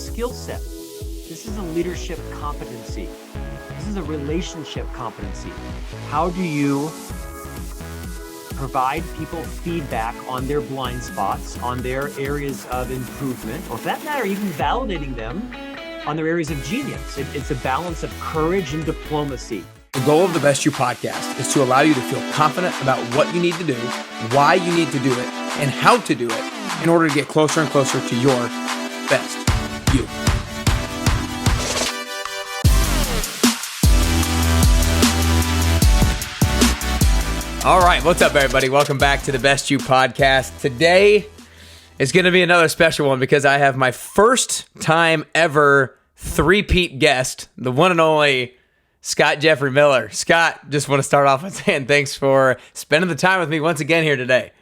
skill set. This is a leadership competency. This is a relationship competency. How do you provide people feedback on their blind spots, on their areas of improvement, or for that matter, even validating them on their areas of genius? It's a balance of courage and diplomacy. The goal of the Best You podcast is to allow you to feel confident about what you need to do, why you need to do it, and how to do it in order to get closer and closer to your best you. All right, what's up, everybody? Welcome back to the Best You podcast. Today is going to be another special one because I have my first time ever three-peat guest, the one and only Scott Jeffrey Miller. Scott, just want to start off with saying thanks for spending the time with me once again here today.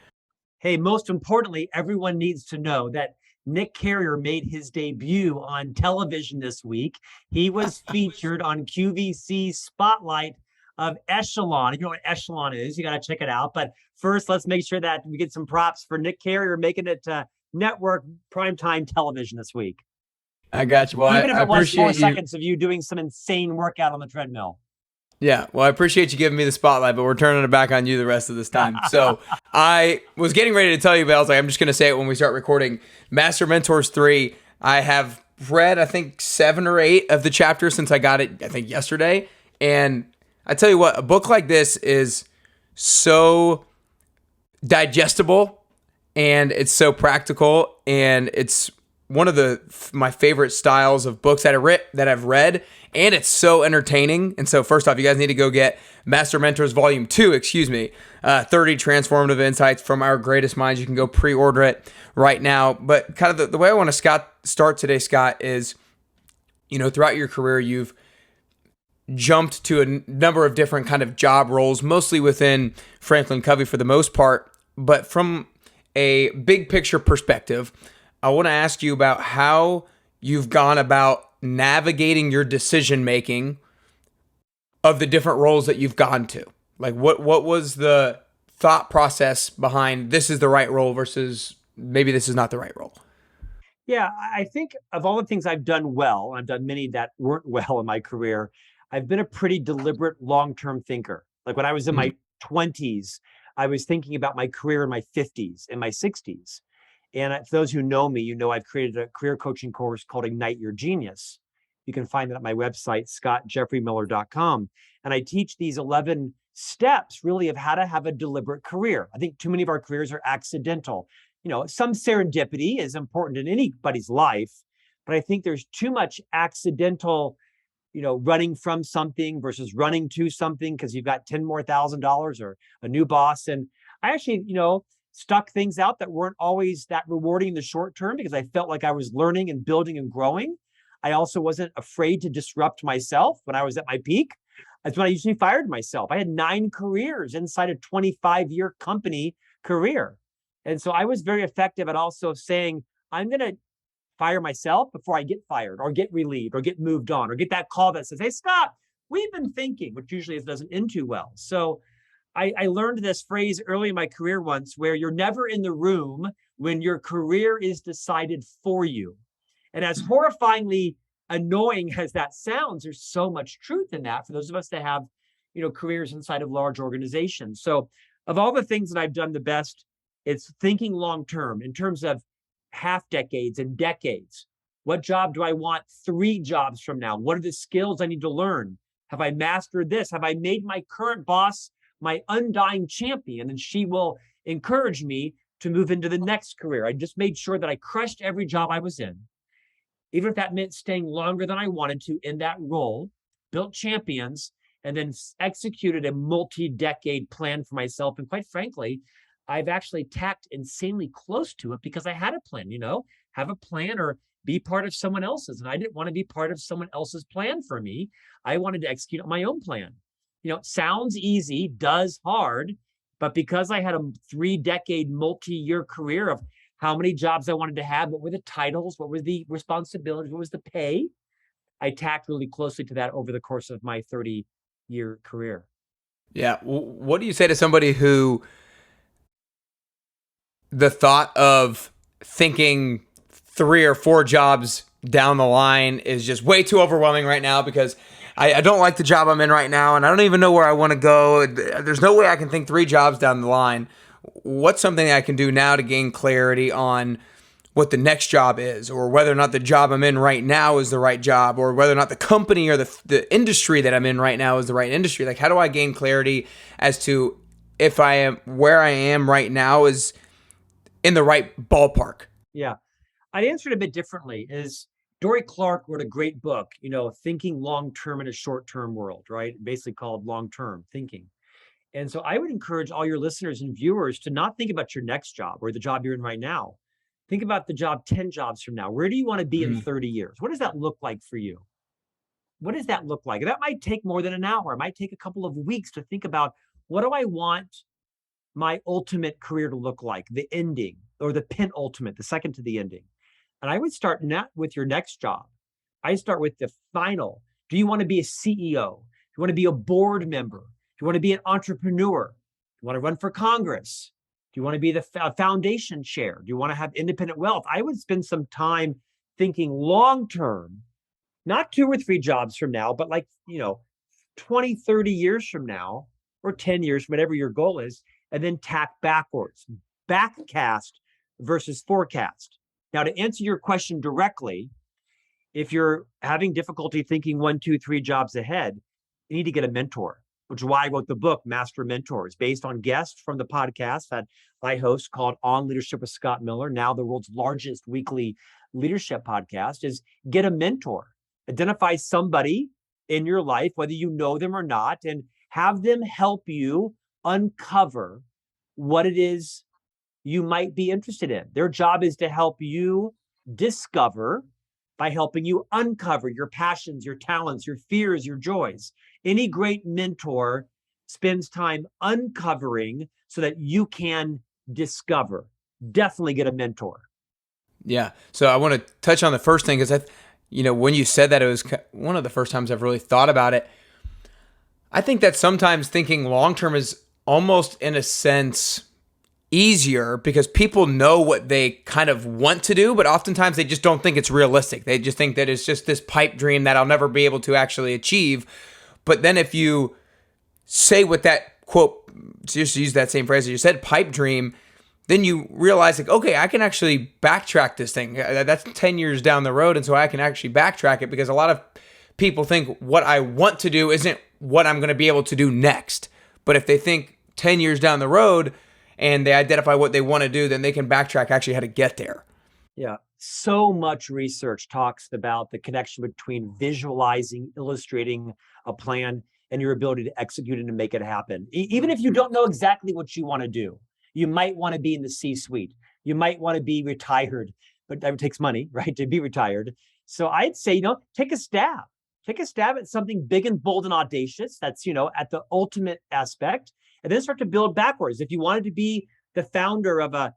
Hey, most importantly, everyone needs to know that Nick Carrier made his debut on television this week. He was featured on QVC's Spotlight of Echelon. If you know what Echelon is, you got to check it out. But first, let's make sure that we get some props for Nick Carrier making it to network primetime television this week. I got you. Well, even if I it was 4 appreciate you. seconds of you doing some insane workout on the treadmill. Yeah, well, I appreciate you giving me the spotlight, but we're turning it back on you the rest of this time. So I was getting ready to tell you, but I was like, I'm just going to say it when we start recording. Master Mentors 3, I have read, I think, 7 or 8 of the chapters since I got it, I think, yesterday. And I tell you what, a book like this is so digestible, and it's so practical, and it's one of my favorite styles of books that I've read, and it's so entertaining. And so first off, you guys need to go get Master Mentors Volume 2, 30 Transformative Insights from Our Greatest Minds. You can go pre-order it right now. But kind of the way I want to start today, Scott, is, throughout your career, you've jumped to a number of different kind of job roles, mostly within FranklinCovey for the most part. But from a big picture perspective, I want to ask you about how you've gone about navigating your decision making of the different roles that you've gone to. Like what was the thought process behind this is the right role versus maybe this is not the right role? Yeah, I think of all the things I've done well, I've done many that weren't well in my career, I've been a pretty deliberate long-term thinker. Like when I was in my 20s, I was thinking about my career in my 50s and my 60s. And for those who know me, I've created a career coaching course called Ignite Your Genius. You can find that at my website, scottjeffreymiller.com. And I teach these 11 steps really of how to have a deliberate career. I think too many of our careers are accidental. Some serendipity is important in anybody's life, but I think there's too much accidental, running from something versus running to something because you've got $10,000 or a new boss. And I actually, stuck things out that weren't always that rewarding in the short term because I felt like I was learning and building and growing. I also wasn't afraid to disrupt myself when I was at my peak. That's when I usually fired myself. I had 9 careers inside a 25-year company career. And so I was very effective at also saying, I'm going to fire myself before I get fired or get relieved or get moved on or get that call that says, hey, Scott, we've been thinking, which usually it doesn't end too well. So I learned this phrase early in my career once where you're never in the room when your career is decided for you. And as horrifyingly annoying as that sounds, there's so much truth in that for those of us that have, careers inside of large organizations. So of all the things that I've done the best, it's thinking long-term in terms of half decades and decades. What job do I want 3 jobs from now? What are the skills I need to learn? Have I mastered this? Have I made my current boss my undying champion, and she will encourage me to move into the next career? I just made sure that I crushed every job I was in, even if that meant staying longer than I wanted to in that role, built champions, and then executed a multi-decade plan for myself. And quite frankly, I've actually tacked insanely close to it because I had a plan, have a plan or be part of someone else's. And I didn't want to be part of someone else's plan for me. I wanted to execute on my own plan. Sounds easy, does hard, but because I had a 3-decade multi-year career of how many jobs I wanted to have, what were the titles, what were the responsibilities, what was the pay, I tacked really closely to that over the course of my 30-year career. Yeah. What do you say to somebody who the thought of thinking 3 or 4 jobs down the line is just way too overwhelming right now because I don't like the job I'm in right now, and I don't even know where I want to go. There's no way I can think 3 jobs down the line. What's something I can do now to gain clarity on what the next job is, or whether or not the job I'm in right now is the right job, or whether or not the company or the industry that I'm in right now is the right industry? Like, how do I gain clarity as to if I am where I am right now is in the right ballpark? Yeah. I'd answer it a bit differently. Is Dory Clark wrote a great book, Thinking Long Term in a Short Term World, right? Basically called Long Term Thinking. And so I would encourage all your listeners and viewers to not think about your next job or the job you're in right now. Think about the job 10 jobs from now. Where do you want to be in 30 years? What does that look like for you? What does that look like? That might take more than an hour. It might take a couple of weeks to think about, what do I want my ultimate career to look like, the ending, or the penultimate, the second to the ending. And I would start not with your next job. I start with the final. Do you want to be a CEO? Do you want to be a board member? Do you want to be an entrepreneur? Do you want to run for Congress? Do you want to be the foundation chair? Do you want to have independent wealth? I would spend some time thinking long term, not 2 or 3 jobs from now, but 20, 30 years from now, or 10 years, whatever your goal is, and then tack backwards, backcast versus forecast. Now, to answer your question directly, if you're having difficulty thinking 1, 2, 3 jobs ahead, you need to get a mentor, which is why I wrote the book, Master Mentors, based on guests from the podcast that I host called On Leadership with Scott Miller, now the world's largest weekly leadership podcast, is get a mentor. Identify somebody in your life, whether you know them or not, and have them help you uncover what it is you might be interested in. Their job is to help you discover by helping you uncover your passions, your talents, your fears, your joys. Any great mentor spends time uncovering so that you can discover. Definitely get a mentor. Yeah. So I want to touch on the first thing because when you said that, it was one of the first times I've really thought about it. I think that sometimes thinking long-term is almost, in a sense, easier because people know what they kind of want to do, but oftentimes they just don't think it's realistic. They just think that it's just this pipe dream that I'll never be able to actually achieve. But then if you say what that quote, just use that same phrase that you said, pipe dream, then you realize okay, I can actually backtrack this thing. That's 10 years down the road. And so I can actually backtrack it because a lot of people think what I want to do isn't what I'm going to be able to do next. But if they think 10 years down the road and they identify what they want to do, then they can backtrack actually how to get there. Yeah. So much research talks about the connection between visualizing, illustrating a plan, and your ability to execute it and make it happen. Even if you don't know exactly what you want to do, you might want to be in the C-suite. You might want to be retired, but it takes money, right, to be retired. So I'd say, take a stab. Take a stab at something big and bold and audacious. That's, at the ultimate aspect, and then start to build backwards. If you wanted to be the founder of a,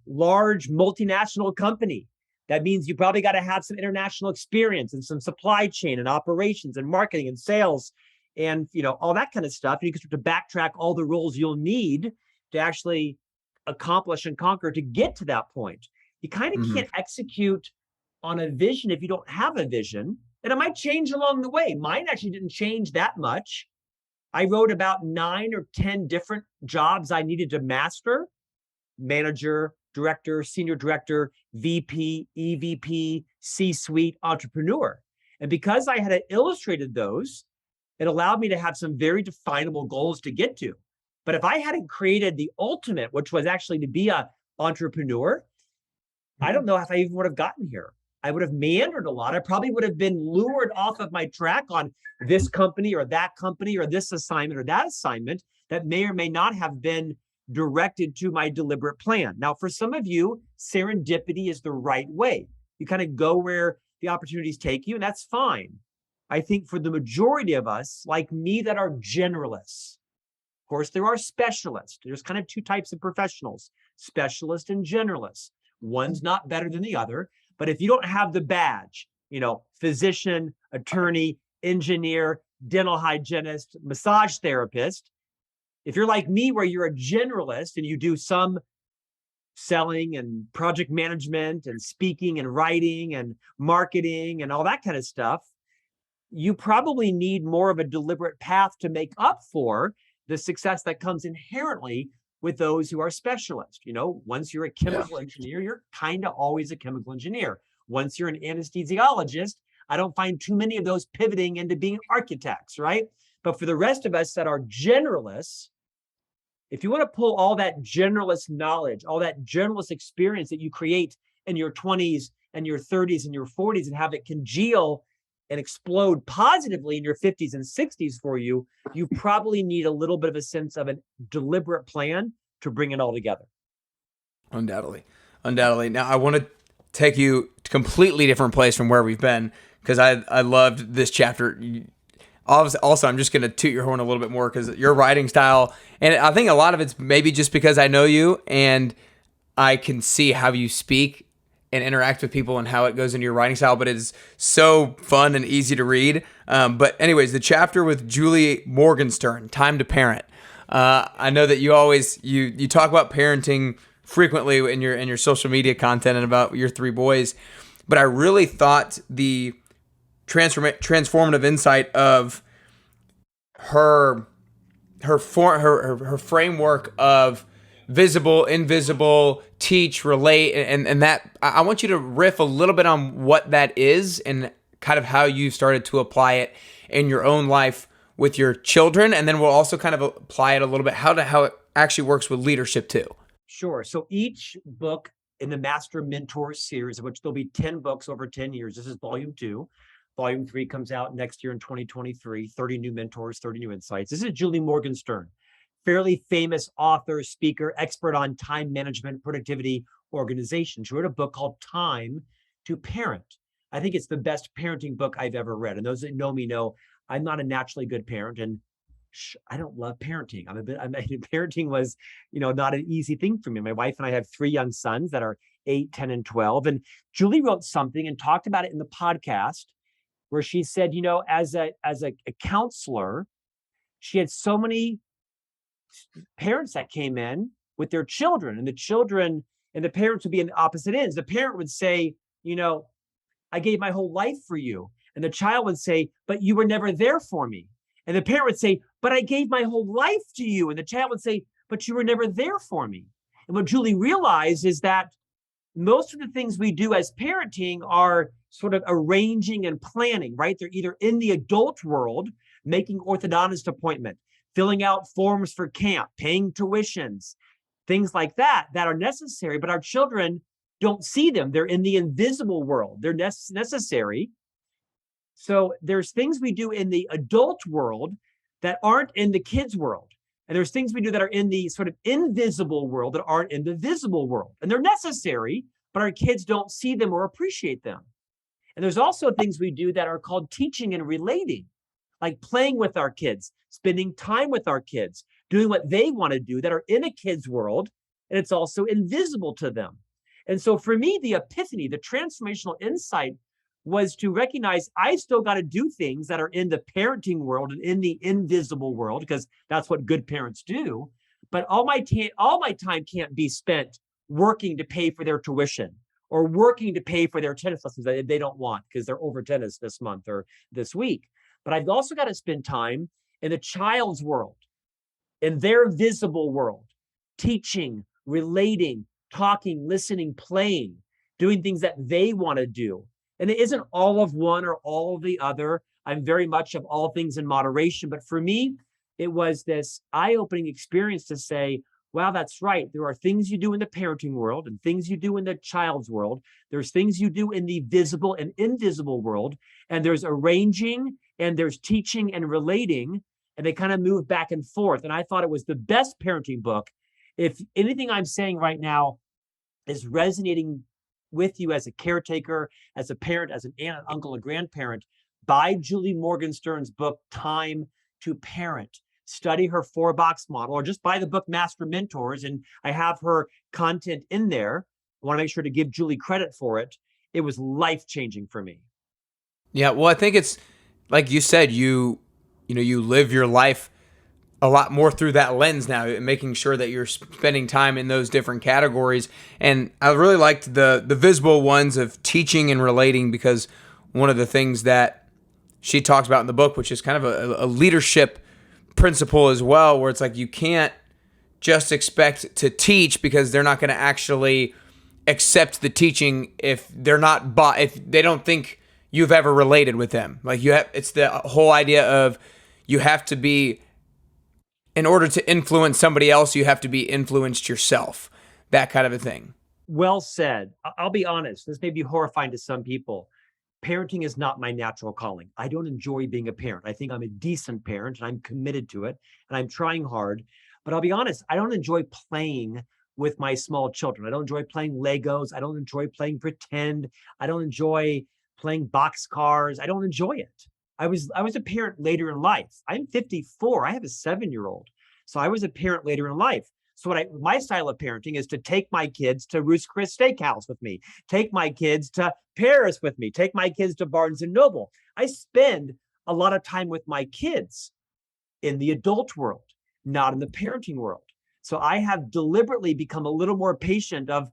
large multinational company, that means you probably got to have some international experience and some supply chain and operations and marketing and sales and, all that kind of stuff. And you can start to backtrack all the roles you'll need to actually accomplish and conquer to get to that point. You kind of can't execute on a vision if you don't have a vision. And it might change along the way. Mine actually didn't change that much. I wrote about 9 or 10 different jobs I needed to master: manager, director, senior director, VP, EVP, C-suite, entrepreneur. And because I had illustrated those, it allowed me to have some very definable goals to get to. But if I hadn't created the ultimate, which was actually to be an entrepreneur, I don't know if I even would have gotten here. I would have meandered a lot. I probably would have been lured off of my track on this company or this assignment or that assignment that may or may not have been directed to my deliberate plan. Now, for some of you, serendipity is the right way. You kind of go where the opportunities take you, and that's fine. I think for the majority of us, like me, that are generalists, of course, there are specialists. There's kind of 2 types of professionals, specialist and generalist. One's not better than the other. But if you don't have the badge, physician, attorney, engineer, dental hygienist, massage therapist, if you're like me, where you're a generalist and you do some selling and project management and speaking and writing and marketing and all that kind of stuff, you probably need more of a deliberate path to make up for the success that comes inherently with those who are specialists. Once you're a chemical engineer, you're kind of always a chemical engineer. Once you're an anesthesiologist, I don't find too many of those pivoting into being architects, right? But for the rest of us that are generalists, if you want to pull all that generalist knowledge, all that generalist experience that you create in your 20s and your 30s and your 40s and have it congeal and explode positively in your 50s and 60s for you, you probably need a little bit of a sense of a deliberate plan to bring it all together. Undoubtedly. Now, I want to take you to a completely different place from where we've been, because I loved this chapter. Also, I'm just going to toot your horn a little bit more because your writing style, and I think a lot of it's maybe just because I know you and I can see how you speak and interact with people and how it goes into your writing style, but it's so fun and easy to read. But anyways, the chapter with Julie Morgenstern, Time to Parent. I know that you always, you talk about parenting frequently in your social media content and about your 3 boys, but I really thought the transformative insight of her framework of visible, invisible, teach, relate, and that I want you to riff a little bit on what that is and kind of how you started to apply it in your own life with your children, and then we'll also kind of apply it a little bit how it actually works with leadership too. Sure. So each book in the Master Mentor series, of which there'll be 10 books over 10 years. This is volume 2. Volume 3 comes out next year in 2023, 30 new mentors, 30 new insights. This is Julie Morgenstern, fairly famous author, speaker, expert on time management, productivity, organization. She wrote a book called Time to Parent. I think it's the best parenting book I've ever read. And those that know me know I'm not a naturally good parent, and I don't love parenting. Parenting was, not an easy thing for me. My wife and I have 3 young sons that are 8, 10, and 12. And Julie wrote something and talked about it in the podcast where she said, as a counselor, she had so many parents that came in with their children, and the parents would be in the opposite ends. The parent would say, I gave my whole life for you. And the child would say, but you were never there for me. And the parent would say, but I gave my whole life to you. And the child would say, but you were never there for me. And what Julie realized is that most of the things we do as parenting are sort of arranging and planning, right? They're either in the adult world, making orthodontist appointment, filling out forms for camp, paying tuitions, things like that are necessary, but our children don't see them. They're in the invisible world. They're necessary. So there's things we do in the adult world that aren't in the kids' world. And there's things we do that are in the sort of invisible world that aren't in the visible world. And they're necessary, but our kids don't see them or appreciate them. And there's also things we do that are called teaching and relating, like playing with our kids, spending time with our kids, doing what they want to do that are in a kid's world, and it's also invisible to them. And so for me, the epiphany, the transformational insight was to recognize I still got to do things that are in the parenting world and in the invisible world, because that's what good parents do. But all my time can't be spent working to pay for their tuition or working to pay for their tennis lessons that they don't want because they're over tennis this month or this week. But I've also got to spend time in the child's world, in their visible world, teaching, relating, talking, listening, playing, doing things that they want to do. And it isn't all of one or all of the other. I'm very much of all things in moderation. But for me, it was this eye-opening experience to say, wow, that's right. There are things you do in the parenting world and things you do in the child's world. There's things you do in the visible and invisible world. And there's arranging and there's teaching and relating. And they kind of move back and forth. And I thought it was the best parenting book. If anything I'm saying right now is resonating with you as a caretaker, as a parent, as an aunt, an uncle, a grandparent, buy Julie Morgenstern's book, Time to Parent. Study her 4-box model, or just buy the book Master Mentors. And I have her content in there. I want to make sure to give Julie credit for it. It was life-changing for me. Yeah, well, I think it's like you said, you live your life a lot more through that lens now, making sure that you're spending time in those different categories. And I really liked the visible ones of teaching and relating, because one of the things that she talks about in the book, which is kind of a leadership principle as well, where it's like you can't just expect to teach because they're not going to actually accept the teaching if they're not if they don't think you've ever related with them. Like it's the whole idea of you have to be, in order to influence somebody else, you have to be influenced yourself. That kind of a thing. Well said. I'll be honest. This may be horrifying to some people. Parenting is not my natural calling. I don't enjoy being a parent. I think I'm a decent parent and I'm committed to it and I'm trying hard. But I'll be honest, I don't enjoy playing with my small children. I don't enjoy playing Legos. I don't enjoy playing pretend. I don't enjoy playing boxcars. I don't enjoy it. I was a parent later in life. I'm 54. I have a 7-year-old. So I was a parent later in life. So my style of parenting is to take my kids to Ruth's Chris Steakhouse with me, take my kids to Paris with me, take my kids to Barnes and Noble. I spend a lot of time with my kids in the adult world, not in the parenting world. So I have deliberately become a little more patient of,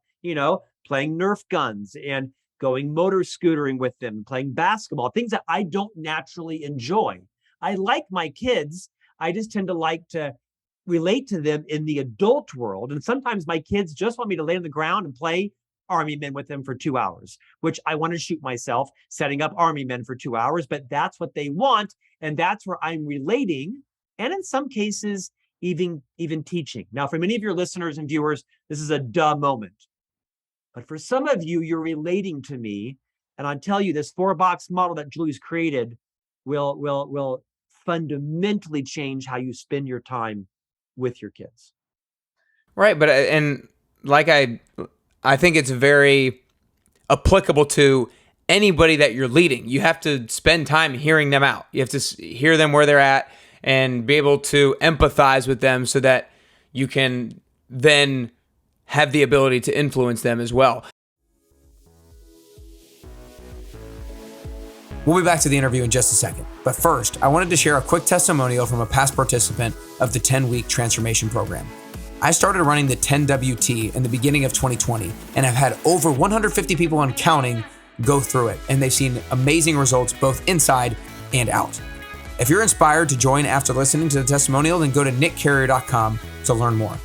playing Nerf guns and going motor scootering with them, playing basketball, things that I don't naturally enjoy. I like my kids. I just tend to like to relate to them in the adult world. And sometimes my kids just want me to lay on the ground and play army men with them for 2 hours, which I want to shoot myself setting up army men for 2 hours, but that's what they want. And that's where I'm relating. And in some cases, even teaching. Now, for many of your listeners and viewers, this is a duh moment. But for some of you, you're relating to me. And I'll tell you, this 4-box model that Julie's created will fundamentally change how you spend your time with your kids. Right. But, and like I think it's very applicable to anybody that you're leading. You have to spend time hearing them out. You have to hear them where they're at and be able to empathize with them so that you can then have the ability to influence them as well. We'll be back to the interview in just a second. But first, I wanted to share a quick testimonial from a past participant of the 10-week transformation program. I started running the 10WT in the beginning of 2020 and have had over 150 people and counting go through it. And they've seen amazing results both inside and out. If you're inspired to join after listening to the testimonial, then go to nickcarrier.com to learn more.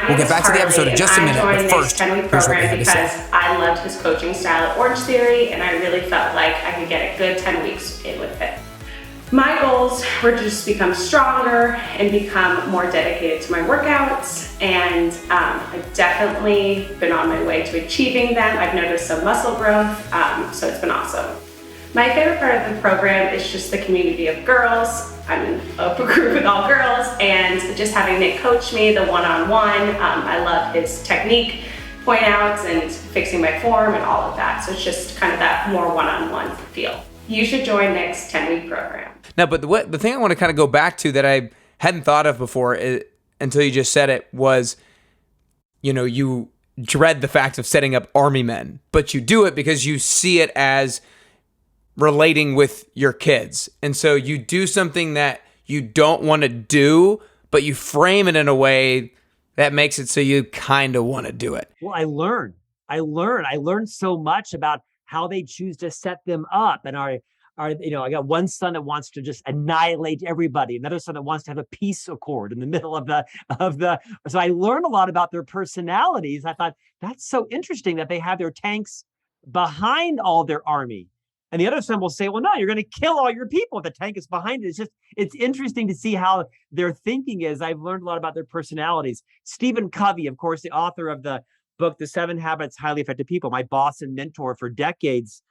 We'll get back to the episode in just a minute, but first, here's what we had to say. I loved his coaching style at Orange Theory, and I really felt like I could get a good 10 weeks in with it. My goals were to just become stronger and become more dedicated to my workouts, and I've definitely been on my way to achieving them. I've noticed some muscle growth, so it's been awesome. My favorite part of the program is just the community of girls. I'm in a group with all girls, and just having Nick coach me, the one-on-one. I love his technique, point outs, and fixing my form and all of that. So it's just kind of that more one-on-one feel. You should join Nick's 10-week program. Now, but the thing I want to kind of go back to that I hadn't thought of before until you just said it was, you dread the fact of setting up army men, but you do it because you see it as relating with your kids. And so you do something that you don't want to do, but you frame it in a way that makes it so you kind of want to do it. Well, I learned so much about how they choose to set them up. And I got one son that wants to just annihilate everybody. Another son that wants to have a peace accord in the middle of the, so I learned a lot about their personalities. I thought that's so interesting that they have their tanks behind all their army. And the other son will say, well, no, you're going to kill all your people if the tank is behind it. It's interesting to see how their thinking is. I've learned a lot about their personalities. Stephen Covey, of course, the author of the book, The 7 Habits of Highly Effective People, my boss and mentor for decades,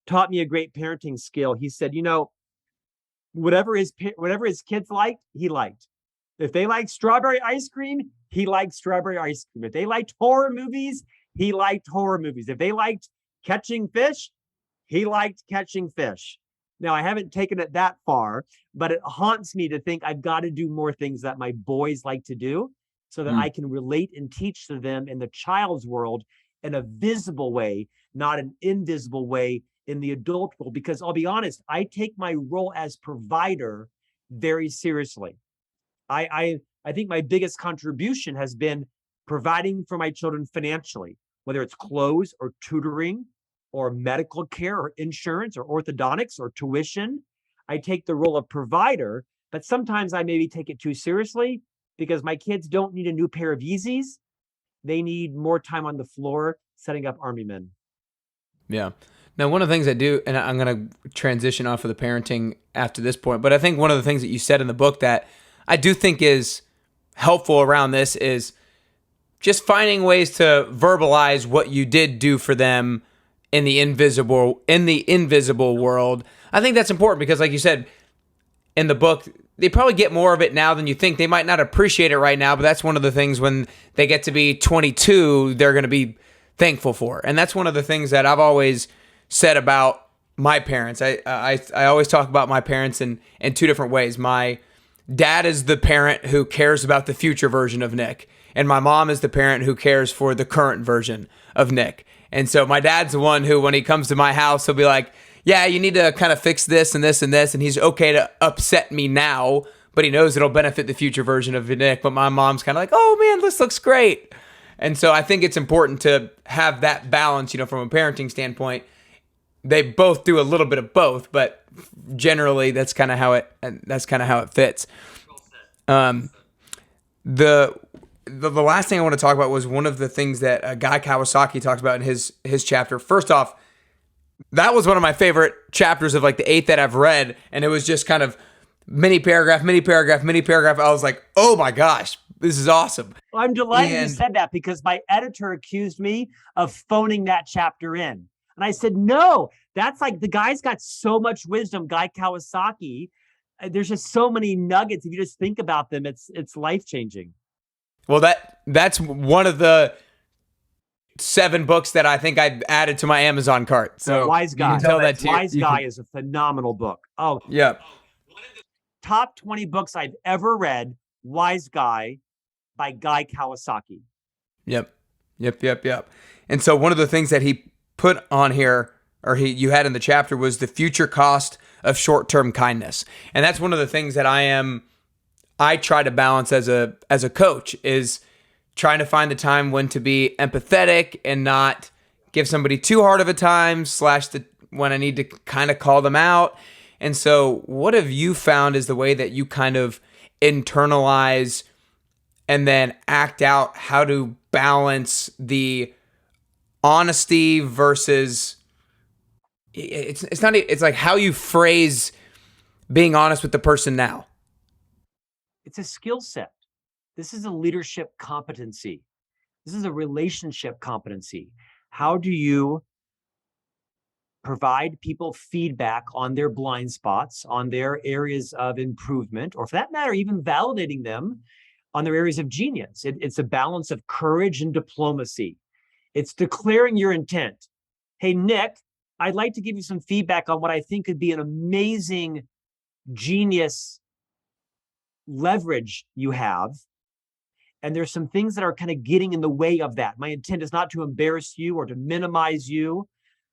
taught me a great parenting skill. He said, whatever his kids liked, he liked. If they liked strawberry ice cream, he liked strawberry ice cream. If they liked horror movies, he liked horror movies. If they liked catching fish, he liked catching fish. Now, I haven't taken it that far, but it haunts me to think I've got to do more things that my boys like to do so that I can relate and teach to them in the child's world in a visible way, not an invisible way in the adult world. Because I'll be honest, I take my role as provider very seriously. I think my biggest contribution has been providing for my children financially, whether it's clothes or tutoring or medical care or insurance or orthodontics or tuition. I take the role of provider, but sometimes I maybe take it too seriously because my kids don't need a new pair of Yeezys. They need more time on the floor setting up army men. Yeah. Now, one of the things I do, and I'm going to transition off of the parenting after this point, but I think one of the things that you said in the book that I do think is helpful around this is just finding ways to verbalize what you did do for them in the invisible world. I think that's important because, like you said in the book, they probably get more of it now than you think. They might not appreciate it right now, but that's one of the things when they get to be 22, they're going to be thankful for. And that's one of the things that I've always said about my parents. I always talk about my parents in two different ways. My dad is the parent who cares about the future version of Nick, and my mom is the parent who cares for the current version of Nick. And so my dad's the one who, when he comes to my house, he'll be like, yeah, you need to kind of fix this and this and this, and he's okay to upset me now, but he knows it'll benefit the future version of Nick. But my mom's kind of like, oh man, this looks great. And so I think it's important to have that balance, from a parenting standpoint. They both do a little bit of both, but generally that's kind of how it fits. The last thing I want to talk about was one of the things that Guy Kawasaki talked about in his chapter. First off, that was one of my favorite chapters of like the 8 that I've read, and it was just kind of mini paragraph. I was like, oh my gosh, this is awesome. Well, I'm delighted you said that because my editor accused me of phoning that chapter in. And I said, no, that's like the guy's got so much wisdom, Guy Kawasaki. There's just so many nuggets. If you just think about them, it's life-changing. Well, that's one of the 7 books that I think I added to my Amazon cart. So Wise Guy. Wise Guy is a phenomenal book. Oh, yeah. One of the top 20 books I've ever read, Wise Guy by Guy Kawasaki. Yep. And so one of the things that he put on here, or you had in the chapter, was the future cost of short-term kindness. And that's one of the things that I try to balance as a coach, is trying to find the time when to be empathetic and not give somebody too hard of a time, when I need to kind of call them out. And so what have you found is the way that you kind of internalize and then act out how to balance the honesty versus it's like how you phrase being honest with the person now? It's a skill set. This is a leadership competency. This is a relationship competency. How do you provide people feedback on their blind spots, on their areas of improvement, or for that matter, even validating them on their areas of genius? It's a balance of courage and diplomacy. It's declaring your intent. Hey, Nick, I'd like to give you some feedback on what I think could be an amazing genius leverage you have. And there's some things that are kind of getting in the way of that. My intent is not to embarrass you or to minimize you.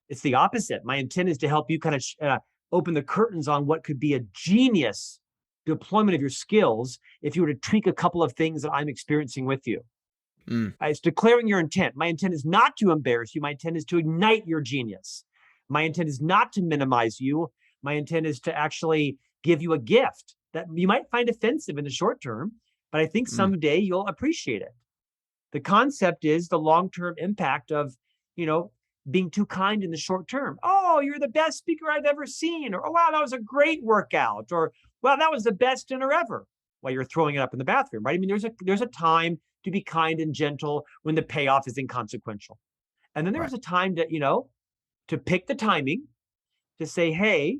It's the opposite. My intent is to help you kind of open the curtains on what could be a genius deployment of your skills if you were to tweak a couple of things that I'm experiencing with you. It's declaring your intent. My intent is not to embarrass you. My intent is to ignite your genius. My intent is not to minimize you. My intent is to actually give you a gift that you might find offensive in the short term, but I think someday you'll appreciate it. The concept is the long-term impact of, being too kind in the short term. Oh, you're the best speaker I've ever seen. Or, oh, wow, that was a great workout. Or, wow, that was the best dinner ever. While you're throwing it up in the bathroom, right? I mean, there's a time to be kind and gentle when the payoff is inconsequential. And then there's a time to pick the timing, to say, hey,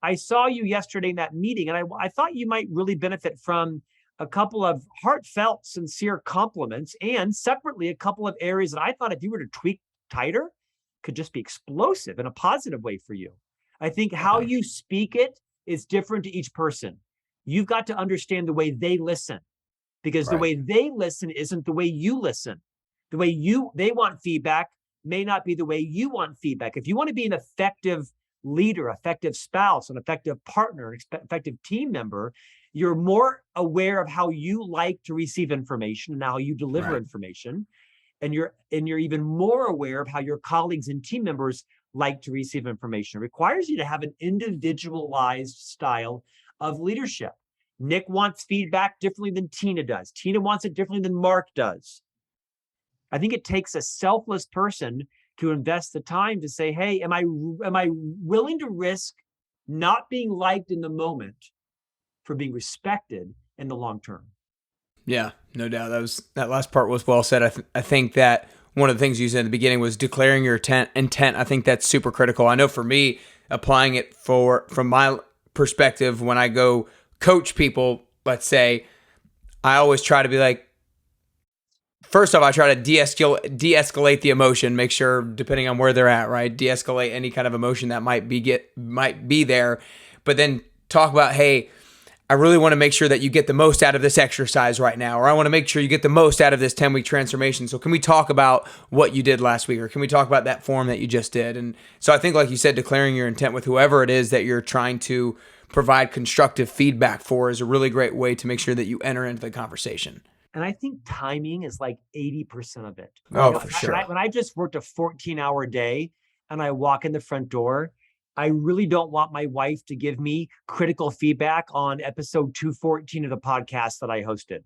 I saw you yesterday in that meeting, and I thought you might really benefit from a couple of heartfelt, sincere compliments, and separately, a couple of areas that I thought if you were to tweak tighter, could just be explosive in a positive way for you. I think how you speak it is different to each person. You've got to understand the way they listen, because the way they listen isn't the way you listen. The way they want feedback may not be the way you want feedback. If you want to be an effective leader, effective spouse, an effective partner, an effective team member, you're more aware of how you like to receive information and how you deliver information. And you're even more aware of how your colleagues and team members like to receive information. It requires you to have an individualized style of leadership. Nick wants feedback differently than Tina does. Tina wants it differently than Mark does. I think it takes a selfless person to invest the time to say, hey, am I willing to risk not being liked in the moment for being respected in the long term? Yeah, no doubt. That last part was well said. I think that one of the things you said in the beginning was declaring your intent. I think that's super critical. I know for me, applying it from my perspective, when I go coach people, let's say, I always try to be like, first off, I try to de-escalate the emotion, make sure, depending on where they're at, right? De-escalate any kind of emotion that might be there, but then talk about, hey, I really want to make sure that you get the most out of this exercise right now, or I want to make sure you get the most out of this 10-week transformation. So can we talk about what you did last week, or can we talk about that form that you just did? And so I think, like you said, declaring your intent with whoever it is that you're trying to provide constructive feedback for is a really great way to make sure that you enter into the conversation. And I think timing is like 80% of it. Oh, for sure. When I just worked a 14-hour day and I walk in the front door, I really don't want my wife to give me critical feedback on episode 214 of the podcast that I hosted.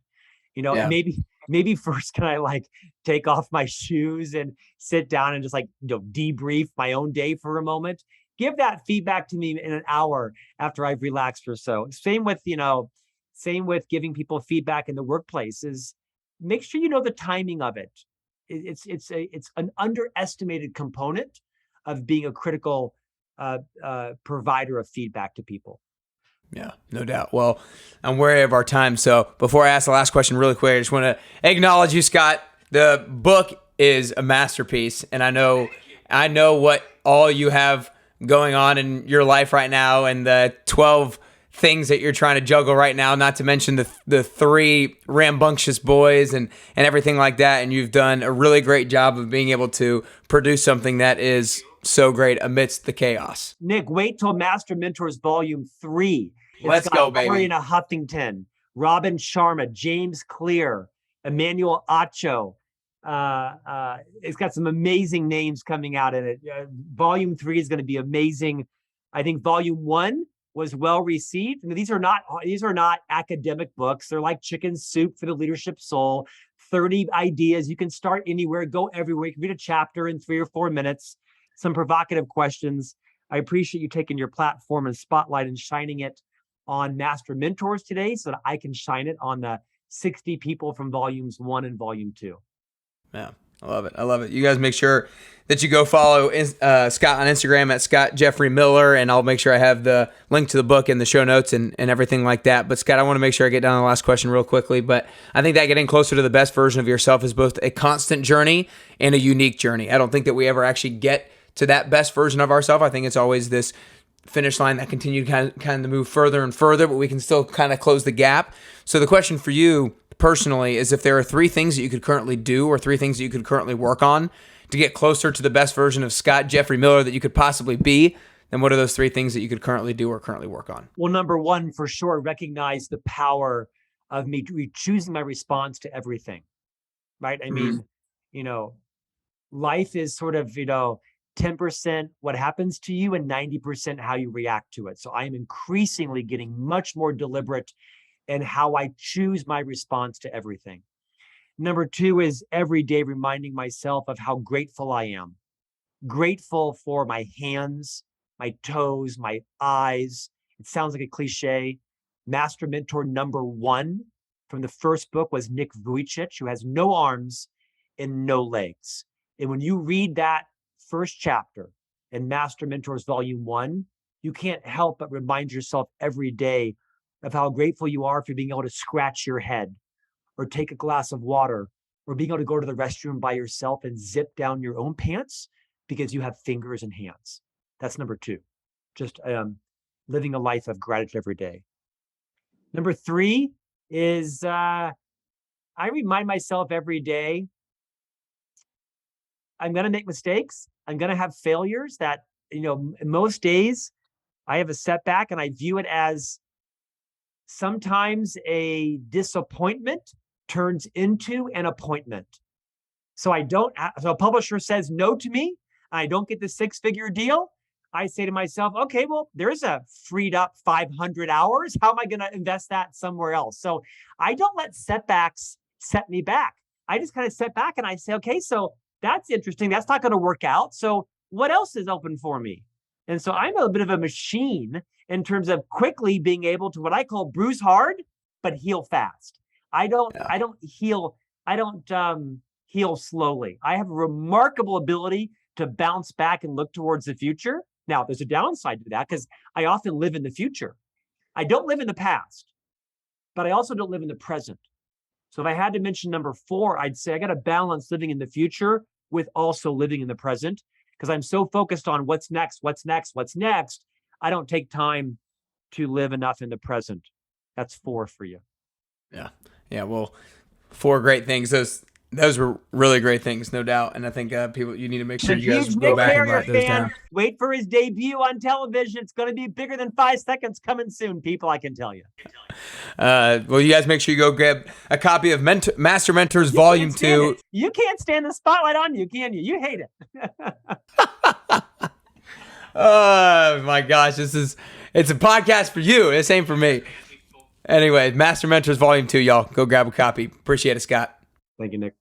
Maybe first can I like take off my shoes and sit down and just like, debrief my own day for a moment. Give that feedback to me in an hour after I've relaxed or so. Same with giving people feedback in the workplace. Is make sure you know the timing of it. It's an underestimated component of being a critical provider of feedback to people. Yeah, no doubt. Well, I'm wary of our time. So before I ask the last question really quick, I just want to acknowledge you, Scott. The book is a masterpiece. And I know what all you have going on in your life right now, and the 12 things that you're trying to juggle right now, not to mention the 3 rambunctious boys and everything like that. And you've done a really great job of being able to produce something that is so great amidst the chaos. Nick, wait till Master Mentors Volume 3. Let's go, baby. Mariana Huffington, Robin Sharma, James Clear, Emmanuel Acho. It's got some amazing names coming out in it. Volume 3 is going to be amazing. I think Volume 1 was well received. These are not academic books. They're like chicken soup for the leadership soul. 30 ideas. You can start anywhere, go everywhere. You can read a chapter in 3 or 4 minutes. Some provocative questions. I appreciate you taking your platform and spotlight and shining it on Master Mentors today so that I can shine it on the 60 people from Volumes 1 and Volume 2. Yeah, I love it. I love it. You guys make sure that you go follow Scott on Instagram at Scott Jeffrey Miller, and I'll make sure I have the link to the book in the show notes and everything like that. But Scott, I want to make sure I get down to the last question real quickly, but I think that getting closer to the best version of yourself is both a constant journey and a unique journey. I don't think that we ever actually get to that best version of ourselves. I think it's always this finish line that continue to kind of move further and further, but we can still kind of close the gap. So the question for you personally is, if there are 3 things that you could currently do or 3 things that you could currently work on to get closer to the best version of Scott Jeffrey Miller that you could possibly be, then what are those 3 things that you could currently do or currently work on? Well, number 1, for sure, recognize the power of me choosing my response to everything, right? I mean, life is sort of, 10% what happens to you and 90% how you react to it. So I am increasingly getting much more deliberate in how I choose my response to everything. Number 2 is every day reminding myself of how grateful I am. Grateful for my hands, my toes, my eyes. It sounds like a cliche. Master mentor number 1 from the first book was Nick Vujicic, who has no arms and no legs. And when you read that first chapter in Master Mentors Volume 1, you can't help but remind yourself every day of how grateful you are for being able to scratch your head or take a glass of water or being able to go to the restroom by yourself and zip down your own pants because you have fingers and hands. That's number 2. Just living a life of gratitude every day. Number 3 is I remind myself every day I'm going to make mistakes. I'm going to have failures that most days I have a setback and I view it as sometimes a disappointment turns into an appointment. So so a publisher says no to me, and I don't get the 6-figure deal. I say to myself, okay, well, there's a freed up 500 hours. How am I going to invest that somewhere else? So I don't let setbacks set me back. I just kind of sit back and I say, okay, so that's interesting. That's not going to work out. So what else is open for me? And so I'm a bit of a machine in terms of quickly being able to what I call bruise hard, but heal fast. I don't heal slowly. I have a remarkable ability to bounce back and look towards the future. Now, there's a downside to that because I often live in the future. I don't live in the past, but I also don't live in the present. So if I had to mention number 4, I'd say I got to balance living in the future with also living in the present, because I'm so focused on what's next. I don't take time to live enough in the present. That's 4 for you. Yeah. Yeah. Well, 4 great things. Those were really great things, no doubt. And I think you need to make sure you guys go back and write those down. Wait for his debut on television. It's going to be bigger than 5 seconds coming soon, people, I can tell you. Well, you guys make sure you go grab a copy of Master Mentors Volume 2. You can't stand the spotlight on you, can you? You hate it. Oh, my gosh. It's a podcast for you. This ain't for me. Anyway, Master Mentors Volume 2, y'all. Go grab a copy. Appreciate it, Scott. Thank you, Nick.